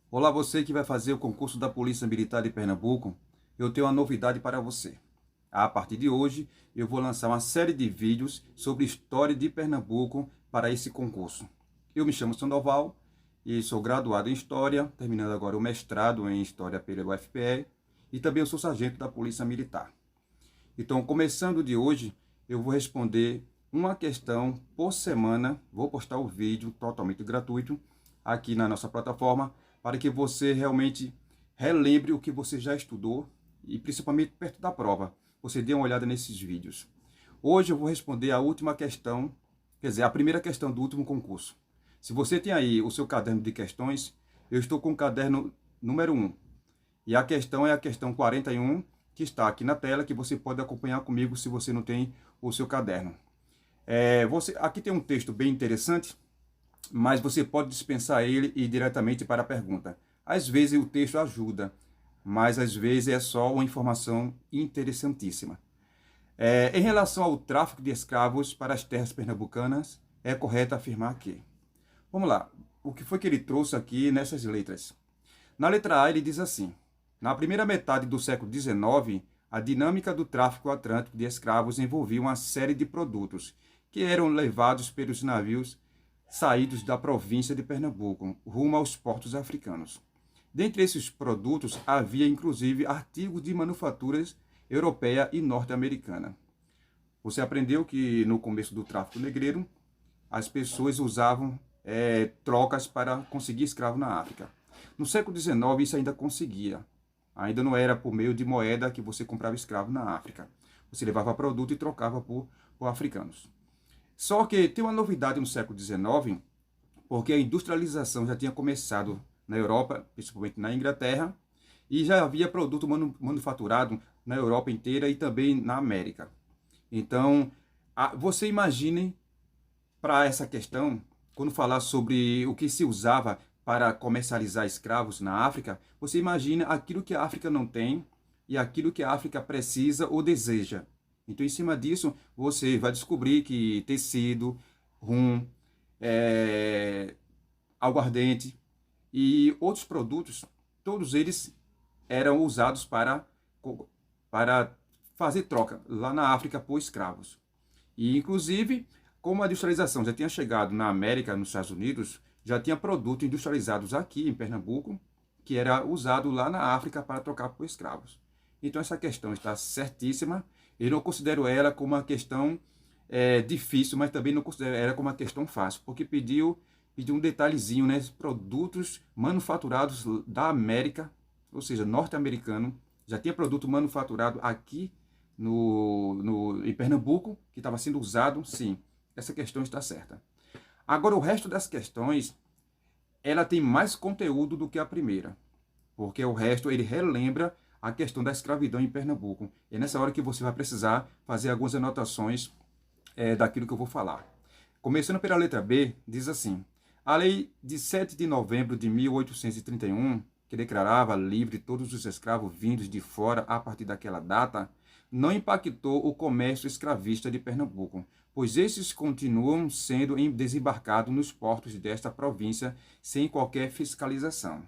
Olá, você que vai fazer o concurso da Polícia Militar de Pernambuco, eu tenho uma novidade para você. A partir de hoje, eu vou lançar uma série de vídeos sobre história de Pernambuco para esse concurso. Eu me chamo Sandoval e sou graduado em História, terminando agora o mestrado em História pela UFPE, e também eu sou sargento da Polícia Militar. Então, começando de hoje, eu vou responder uma questão por semana. Vou postar o vídeo totalmente gratuito aqui na nossa plataforma para que você realmente relembre o que você já estudou e principalmente perto da prova. Você dê uma olhada nesses vídeos. Hoje eu vou responder a última questão, quer dizer, a primeira questão do último concurso. Se você tem aí o seu caderno de questões, eu estou com o caderno número 1. E a questão é a questão 41, que está aqui na tela, que você pode acompanhar comigo se você não tem o seu caderno. Aqui tem um texto bem interessante, mas você pode dispensar ele e ir diretamente para a pergunta. Às vezes o texto ajuda, mas às vezes é só uma informação interessantíssima. Em relação ao tráfico de escravos para as terras pernambucanas, é correto afirmar que... Vamos lá, o que foi que ele trouxe aqui nessas letras? Na letra A ele diz assim: na primeira metade do século XIX, a dinâmica do tráfico atlântico de escravos envolvia uma série de produtos que eram levados pelos navios saídos da província de Pernambuco, rumo aos portos africanos. Dentre esses produtos, havia inclusive artigos de manufaturas europeia e norte-americana. Você aprendeu que no começo do tráfico negreiro, as pessoas usavam trocas para conseguir escravo na África. No século XIX, isso ainda conseguia. Ainda não era por meio de moeda que você comprava escravo na África. Você levava produto e trocava por africanos. Só que tem uma novidade no século XIX, porque a industrialização já tinha começado na Europa, principalmente na Inglaterra, e já havia produto manufaturado na Europa inteira e também na América. Então, você imagine para essa questão, quando falar sobre o que se usava para comercializar escravos na África, você imagina aquilo que a África não tem e aquilo que a África precisa ou deseja. Então, em cima disso, você vai descobrir que tecido, rum, aguardente e outros produtos, todos eles eram usados para fazer troca lá na África por escravos. E, inclusive, como a industrialização já tinha chegado na América, nos Estados Unidos, já tinha produtos industrializados aqui em Pernambuco, que era usado lá na África para trocar por escravos. Então essa questão está certíssima. Eu não considero ela como uma questão difícil, mas também não considero ela como uma questão fácil, porque pediu um detalhezinho, né? Produtos manufaturados da América, ou seja, norte-americano, já tinha produto manufaturado aqui em Pernambuco, que estava sendo usado, sim. Essa questão está certa. Agora, o resto das questões, ela tem mais conteúdo do que a primeira, porque o resto, ele relembra a questão da escravidão em Pernambuco. E é nessa hora que você vai precisar fazer algumas anotações daquilo que eu vou falar. Começando pela letra B, diz assim: a lei de 7 de novembro de 1831, que declarava livre todos os escravos vindos de fora a partir daquela data, não impactou o comércio escravista de Pernambuco, pois esses continuam sendo desembarcados nos portos desta província sem qualquer fiscalização.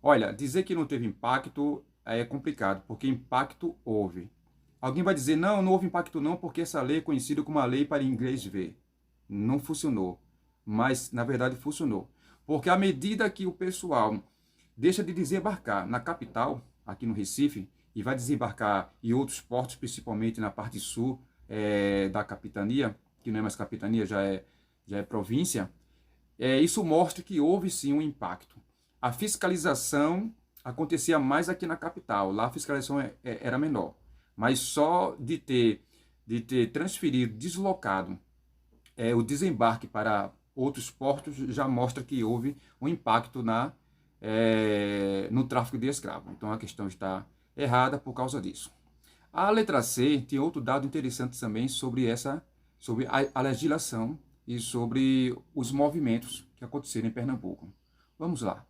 Olha, dizer que não teve impacto é complicado, porque impacto houve. Alguém vai dizer, não, não houve impacto não, porque essa lei é conhecida como a lei para inglês ver. Não funcionou, mas na verdade funcionou. Porque à medida que o pessoal deixa de desembarcar na capital, aqui no Recife, e vai desembarcar em outros portos, principalmente na parte sul da capitania, que não é mais capitania, já é província, isso mostra que houve sim um impacto. A fiscalização acontecia mais aqui na capital, lá a fiscalização era menor. Mas só de ter transferido, deslocado o desembarque para outros portos já mostra que houve um impacto no tráfico de escravos. Então a questão está errada por causa disso. A letra C tem outro dado interessante também sobre a legislação e sobre os movimentos que aconteceram em Pernambuco. Vamos lá.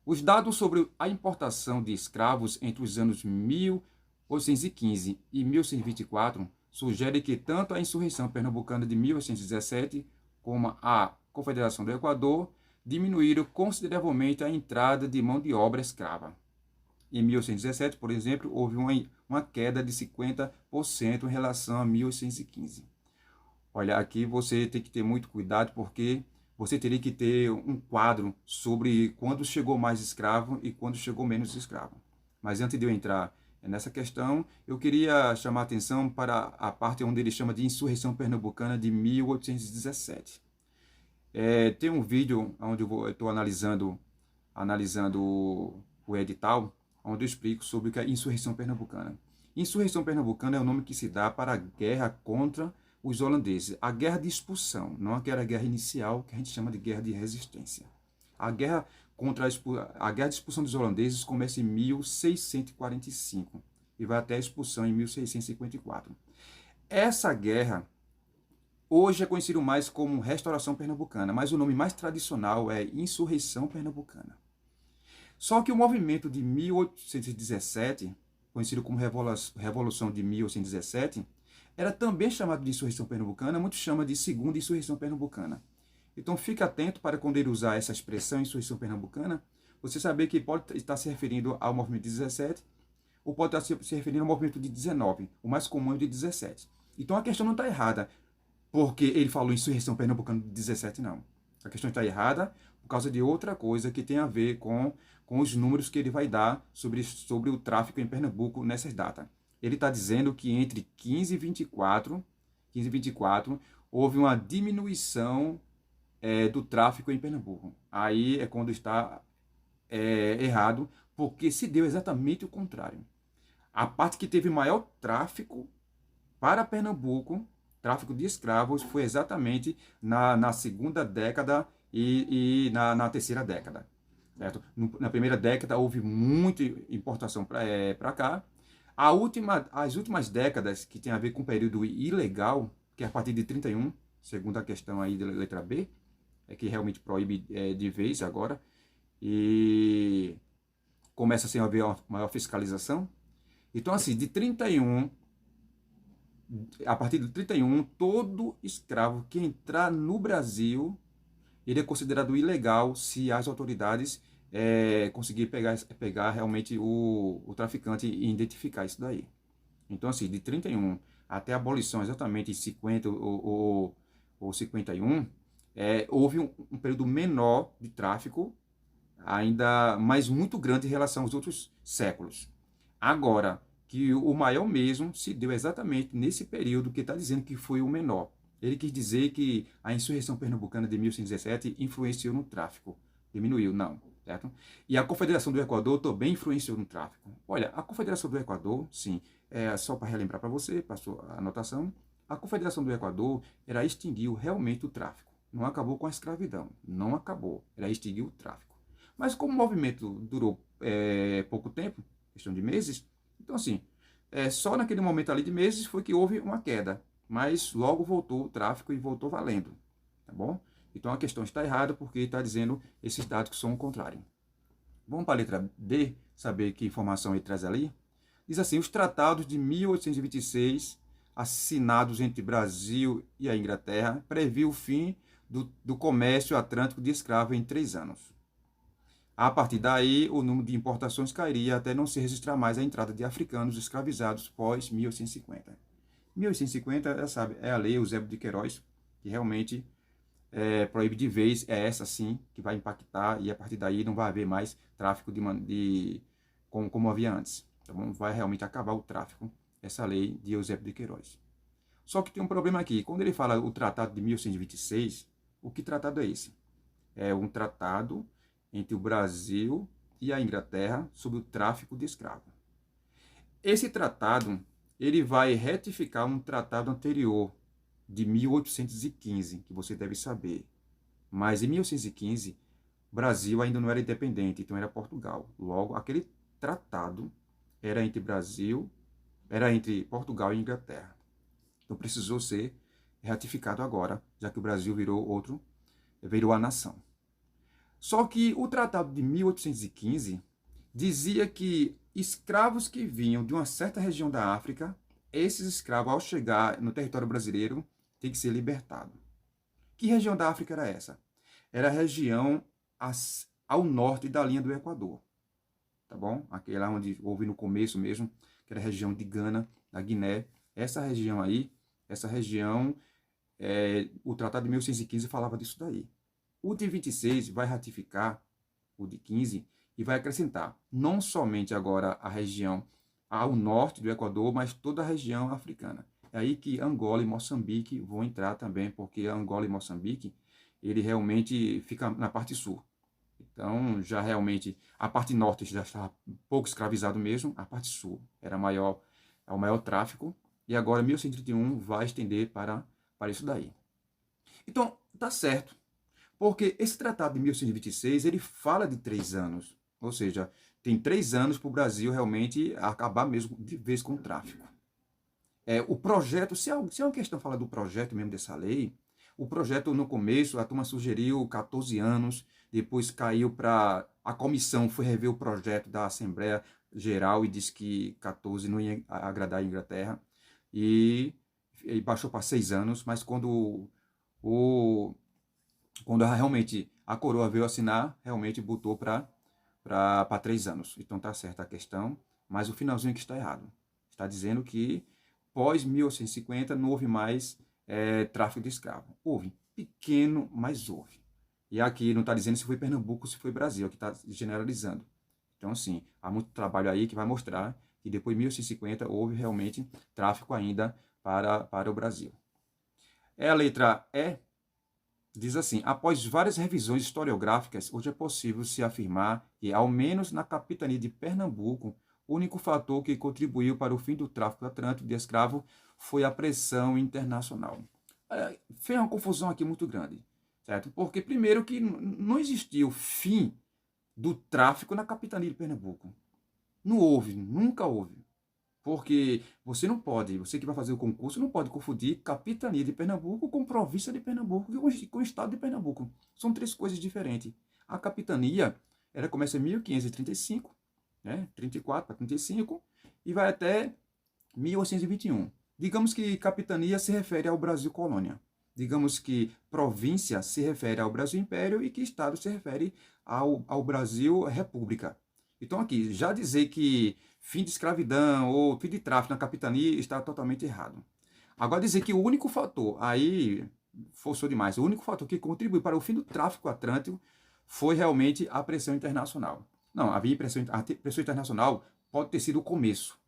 Os dados sobre a importação de escravos entre os anos 1815 e 1824 sugerem que tanto a insurreição pernambucana de 1817 como a Confederação do Equador diminuíram consideravelmente a entrada de mão de obra escrava. Em 1817, por exemplo, houve uma queda de 50% em relação a 1815. Olha, aqui você tem que ter muito cuidado, porque você teria que ter um quadro sobre quando chegou mais escravo e quando chegou menos escravo. Mas antes de eu entrar nessa questão, eu queria chamar a atenção para a parte onde ele chama de Insurreição Pernambucana de 1817. Tem um vídeo onde eu estou analisando o edital, onde eu explico sobre o que é Insurreição Pernambucana. Insurreição Pernambucana é o nome que se dá para a guerra contra os holandeses. A guerra de expulsão, não aquela guerra inicial que a gente chama de guerra de resistência. A guerra de expulsão dos holandeses começa em 1645 e vai até a expulsão em 1654. Essa guerra hoje é conhecido mais como Restauração Pernambucana, mas o nome mais tradicional é Insurreição Pernambucana. Só que o movimento de 1817, conhecido como Revolução de 1817, era também chamado de Insurreição Pernambucana, muitos chamam de Segunda Insurreição Pernambucana. Então fique atento para quando ele usar essa expressão Insurreição Pernambucana, você saber que pode estar se referindo ao movimento de 17, ou pode estar se referindo ao movimento de 19, o mais comum é o de 17. Então a questão não está errada, porque ele falou Insurreição Pernambucana de 17, não. A questão está errada por causa de outra coisa que tem a ver com os números que ele vai dar sobre o tráfico em Pernambuco nessas datas. Ele está dizendo que entre 15 e 24 houve uma diminuição do tráfico em Pernambuco. Aí é quando está errado, porque se deu exatamente o contrário. A parte que teve maior tráfico para Pernambuco, tráfico de escravos, foi exatamente na segunda década e na terceira década. Certo? Na primeira década houve muita importação para cá. As últimas décadas, que tem a ver com o período ilegal, que é a partir de 31, segundo a questão aí da letra B, é que realmente proíbe de vez agora, e começa sem haver uma maior fiscalização. Então, assim, a partir de 31, todo escravo que entrar no Brasil, ele é considerado ilegal se as autoridades conseguir pegar realmente o traficante e identificar isso daí. Então, assim, de 31 até a abolição, exatamente em 50 ou 51, houve um período menor de tráfico, ainda mais muito grande em relação aos outros séculos. Agora, que o maior mesmo se deu exatamente nesse período que está dizendo que foi o menor. Ele quis dizer que a insurreição pernambucana de 1817 influenciou no tráfico. Diminuiu, não. Certo? E a Confederação do Equador também influenciou no tráfico. Olha, a Confederação do Equador, sim, só para relembrar para você, passou a anotação, a Confederação do Equador era extinguiu realmente o tráfico. Não acabou com a escravidão. Não acabou. Ela extinguiu o tráfico. Mas como o movimento durou pouco tempo, questão de meses, então assim, só naquele momento ali de meses foi que houve uma queda. Mas logo voltou o tráfico e voltou valendo. Tá bom? Então a questão está errada porque está dizendo esses dados que são o contrário. Vamos para a letra D, saber que informação ele traz ali. Diz assim, os tratados de 1826, assinados entre Brasil e a Inglaterra, previu o fim do comércio atlântico de escravos em 3 anos. A partir daí, o número de importações cairia até não se registrar mais a entrada de africanos escravizados pós 1850. 1850, já sabe, é a lei Eusébio de Queiroz, que realmente proíbe de vez, é essa sim, que vai impactar, e a partir daí não vai haver mais tráfico como havia antes. Tá bom? Vai realmente acabar o tráfico, essa lei de Eusébio de Queiroz. Só que tem um problema aqui, quando ele fala o tratado de 1826, o que tratado é esse? É um tratado entre o Brasil e a Inglaterra sobre o tráfico de escravos. Esse tratado, ele vai retificar um tratado anterior, de 1815, que você deve saber. Mas em 1815, o Brasil ainda não era independente, então era Portugal. Logo, aquele tratado era entre Portugal e Inglaterra. Então precisou ser ratificado agora, já que o Brasil virou a nação. Só que o tratado de 1815 dizia que escravos que vinham de uma certa região da África, esses escravos, ao chegar no território brasileiro, tem que ser libertado. Que região da África era essa? Era a região ao norte da linha do Equador, tá bom? Aquela onde houve no começo mesmo, que era a região de Gana, da Guiné. Essa região aí, o Tratado de 1815 falava disso daí. O de 26 vai ratificar o de 15 e vai acrescentar não somente agora a região ao norte do Equador, mas toda a região africana. É aí que Angola e Moçambique vão entrar também, porque Angola e Moçambique, ele realmente fica na parte sul. Então, já realmente, a parte norte já está um pouco escravizado mesmo, a parte sul era o maior tráfico, e agora 1131 vai estender para isso daí. Então, tá certo, porque esse tratado de 1126, ele fala de 3 anos, ou seja, tem 3 anos para o Brasil realmente acabar mesmo de vez com o tráfico. O projeto, se é uma questão falar do projeto mesmo dessa lei, o projeto no começo, a turma sugeriu 14 anos, depois caiu para... A comissão foi rever o projeto da Assembleia Geral e disse que 14 não ia agradar a Inglaterra, e baixou para 6 anos, mas quando realmente a coroa veio assinar, realmente botou para 3 anos. Então tá certa a questão, mas o finalzinho que está errado. Está dizendo que pós 1850 não houve mais tráfico de escravo. Houve, pequeno, mas houve. E aqui não está dizendo se foi Pernambuco ou se foi Brasil, aqui está generalizando. Então, assim, há muito trabalho aí que vai mostrar que depois de 1850 houve realmente tráfico ainda para o Brasil. A letra E diz assim: após várias revisões historiográficas, hoje é possível se afirmar que, ao menos na capitania de Pernambuco, o único fator que contribuiu para o fim do tráfico atlântico de escravo foi a pressão internacional. Fez uma confusão aqui muito grande, certo? Porque, primeiro, que não existia o fim do tráfico na capitania de Pernambuco. Não houve, nunca houve. Porque você não pode, você que vai fazer o concurso, não pode confundir capitania de Pernambuco com província de Pernambuco e com o estado de Pernambuco. São 3 coisas diferentes. A capitania, ela começa em 1535, né, 34 para 35, e vai até 1821. Digamos que capitania se refere ao Brasil colônia. Digamos que província se refere ao Brasil império e que estado se refere ao Brasil república. Então aqui, já dizer que fim de escravidão ou fim de tráfico na capitania está totalmente errado. Agora dizer que o único fator, aí forçou demais, o único fator que contribuiu para o fim do tráfico atlântico foi realmente a pressão internacional. Não, a pressão internacional pode ter sido o começo,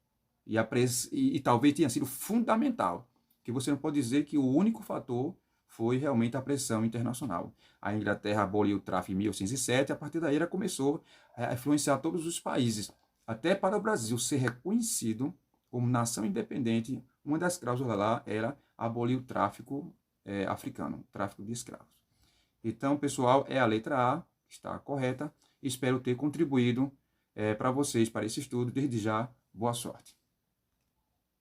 e talvez tenha sido fundamental, que você não pode dizer que o único fator foi realmente a pressão internacional. A Inglaterra aboliu o tráfico em 1807, a partir daí ela começou a influenciar todos os países. Até para o Brasil ser reconhecido como nação independente, uma das cláusulas lá era abolir o tráfico africano, o tráfico de escravos. Então, pessoal, a letra A, está correta. Espero ter contribuído para vocês, para esse estudo. Desde já, boa sorte.